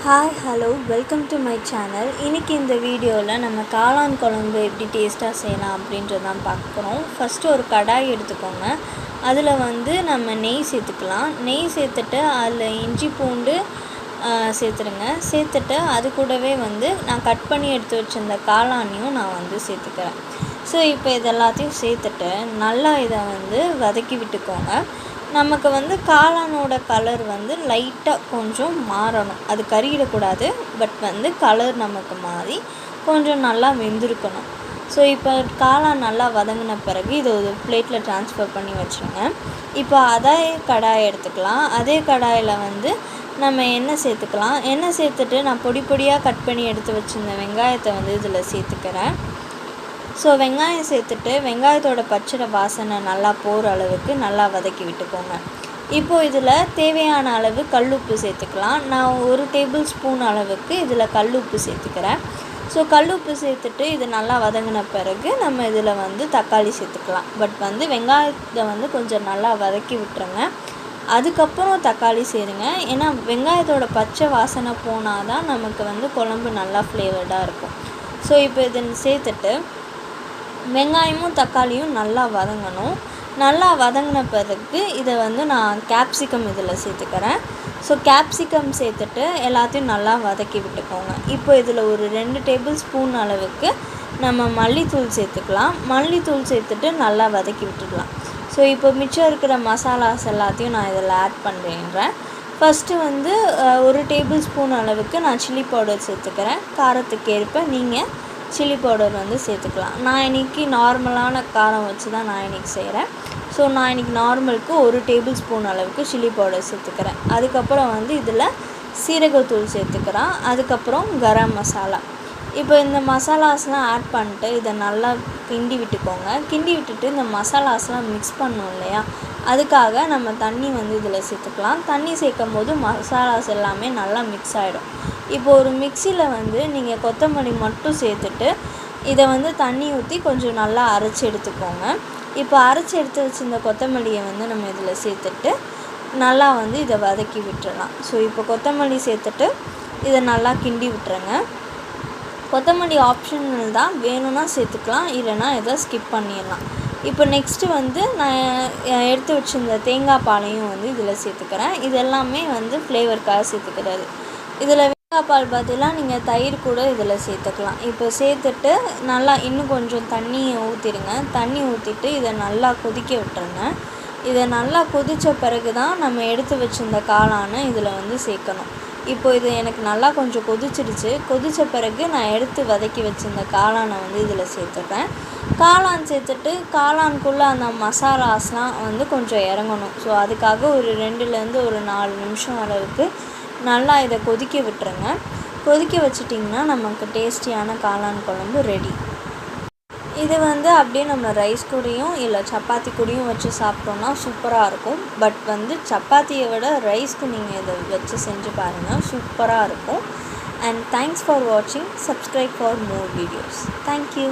Hi hello welcome to my channel. இன்றைக்கி இந்த வீடியோவில் நம்ம காளான் குழம்பு எப்படி டேஸ்ட்டாக செய்யலாம் அப்படின்றது தான் பார்க்குறோம். ஃபஸ்ட்டு ஒரு கடாய் எடுத்துக்கோங்க. அதில் நம்ம நெய் சேர்த்துக்கலாம். நெய் சேர்த்துட்டு அதில் இஞ்சி பூண்டு சேர்த்துடுங்க. சேர்த்துட்டு அது கூடவே நான் கட் பண்ணி எடுத்து வச்சிருந்த காளானையும் நான் சேர்த்துக்கிறேன். ஸோ இப்போ இது எல்லாத்தையும் சேர்த்துட்டு நல்லா இதை வதக்கி விட்டுக்கோங்க. நமக்கு காளானோட கலர் லைட்டாக கொஞ்சம் மாறணும். அது கருகிடக்கூடாது. பட் கலர் நமக்கு மாறி கொஞ்சம் நல்லா வெந்திருக்கணும். ஸோ இப்போ காளான் நல்லா வதங்கின பிறகு இதை ஒரு பிளேட்டில் ட்ரான்ஸ்ஃபர் பண்ணி வச்சுருங்க. இப்போ அதே கடாயை எடுத்துக்கலாம். அதே கடாயில் நம்ம எண்ணெய் சேர்த்துக்கலாம். எண்ணெய் சேர்த்துட்டு நான் பொடி பொடியாக கட் பண்ணி எடுத்து வச்சுருந்த வெங்காயத்தை இதில் சேர்த்துக்கிறேன். ஸோ வெங்காயம் சேர்த்துட்டு வெங்காயத்தோட பச்சை வாசனை நல்லா போகிற அளவுக்கு நல்லா வதக்கி விட்டுக்கோங்க. இப்போது இதில் தேவையான அளவு கல்லுப்பு சேர்த்துக்கலாம். நான் 1 டேபிள் ஸ்பூன் அளவுக்கு இதில் கல்லுப்பு சேர்த்துக்கிறேன். ஸோ கல்லுப்பு சேர்த்துட்டு இது நல்லா வதங்கின பிறகு நம்ம இதில் தக்காளி சேர்த்துக்கலாம். பட் வெங்காயத்தை கொஞ்சம் நல்லா வதக்கி விட்டுருங்க. அதுக்கப்புறம் தக்காளி சேருங்க. ஏன்னா வெங்காயத்தோட பச்சை வாசனை போனால் தான் நமக்கு குழம்பு நல்லா ஃப்ளேவர்டாக இருக்கும். ஸோ இப்போ இதை சேர்த்துட்டு வெங்காயமும் தக்காளியும் நல்லா வதங்கணும். நல்லா வதங்கின பிறகு இதை நான் கேப்சிகம் இதில் சேர்த்துக்கிறேன். ஸோ கேப்சிகம் சேர்த்துட்டு எல்லாத்தையும் நல்லா வதக்கி விட்டுக்கோங்க. இப்போ இதில் ஒரு 2 டேபிள் ஸ்பூன் அளவுக்கு நம்ம மல்லித்தூள் சேர்த்துக்கலாம். மல்லித்தூள் சேர்த்துட்டு நல்லா வதக்கி விட்டுக்கலாம். ஸோ இப்போ மிச்சம் இருக்கிற மசாலாஸ் எல்லாத்தையும் நான் இதில் ஆட் பண்ணுறேன். ஃபஸ்ட்டு 1 டேபிள் ஸ்பூன் அளவுக்கு நான் சில்லி பவுடர் சேர்த்துக்கிறேன். காரத்துக்கு ஏற்ப நீங்கள் சில்லி பவுடர் சேர்த்துக்கலாம். நான் இன்றைக்கி நார்மலான காரம் வச்சு தான் நான் இன்றைக்கி செய்கிறேன். ஸோ நான் இன்றைக்கி நார்மலுக்கு 1 டேபிள் ஸ்பூன் அளவுக்கு சில்லி பவுடர் சேர்த்துக்கிறேன். அதுக்கப்புறம் இதில் சீரகத்தூள் சேர்த்துக்கிறேன். அதுக்கப்புறம் கரம் மசாலா. இப்போ இந்த மசாலாஸ்லாம் ஆட் பண்ணிட்டு இதை நல்லா கிண்டி விட்டுக்கோங்க. கிண்டி விட்டுட்டு இந்த மசாலாஸ்லாம் மிக்ஸ் பண்ணோம் இல்லையா, அதுக்காக நம்ம தண்ணி இதில் சேர்த்துக்கலாம். தண்ணி சேர்க்கும் போது மசாலாஸ் எல்லாமே நல்லா மிக்ஸ் ஆகிடும். இப்போ ஒரு மிக்சியில் நீங்கள் கொத்தமல்லி மட்டும் சேர்த்துட்டு இதை தண்ணி ஊற்றி கொஞ்சம் நல்லா அரைச்சி எடுத்துக்கோங்க. இப்போ அரைச்சி எடுத்து வச்சுருந்த கொத்தமல்லியை நம்ம இதில் சேர்த்துட்டு நல்லா இதை வதக்கி விட்டுறலாம். ஸோ இப்போ கொத்தமல்லி சேர்த்துட்டு இதை நல்லா கிண்டி விட்டுருங்க. கொத்தமல்லி ஆப்ஷனல் தான், வேணும்னா சேர்த்துக்கலாம், இல்லைனா இதை ஸ்கிப் பண்ணிடலாம். இப்போ நெக்ஸ்ட்டு நான் எடுத்து வச்சுருந்த தேங்காய் பாலையும் இதில் சேர்த்துக்கிறேன். இது எல்லாமே ஃப்ளேவருக்காக சேர்த்துக்கிறது. இதில் தேங்காய் பால் பதிலாக நீங்கள் தயிர் கூட இதில் சேர்த்துக்கலாம். இப்போ சேர்த்துட்டு நல்லா இன்னும் கொஞ்சம் தண்ணியை ஊற்றிடுங்க. தண்ணி ஊற்றிட்டு இதை நல்லா கொதிக்க விட்டுருங்க. இதை நல்லா கொதித்த பிறகு தான் நம்ம எடுத்து வச்சுருந்த காளானை இதில் சேர்க்கணும். இப்போ இது எனக்கு நல்லா கொஞ்சம் கொதிச்சிடுச்சு. கொதித்த பிறகு நான் எடுத்து வதக்கி வச்சுருந்த காளானை இதில் சேர்த்துட்டேன். காளான் சேர்த்துட்டு காளானுக்குள்ளே அந்த மசாலாஸ்லாம் கொஞ்சம் இறங்கணும். ஸோ அதுக்காக ஒரு 2லேருந்து ஒரு 4 நிமிஷம் அளவுக்கு நல்லா இதை கொதிக்க விட்டுருங்க. கொதிக்க வச்சிட்டிங்கன்னா நமக்கு டேஸ்டியான காளான் குழம்பு ரெடி. இது அப்படியே நம்ம ரைஸ் கூடயும் இல்லை சப்பாத்தி கூடயும் வச்சு சாப்பிட்டோன்னா சூப்பராக இருக்கும். பட் சப்பாத்தியை விட ரைஸ்க்கு நீங்கள் இதை வச்சு செஞ்சு பாருங்கள், சூப்பராக இருக்கும். அண்ட் தேங்க்ஸ் ஃபார் வாட்சிங். Subscribe for more videos. Thank you.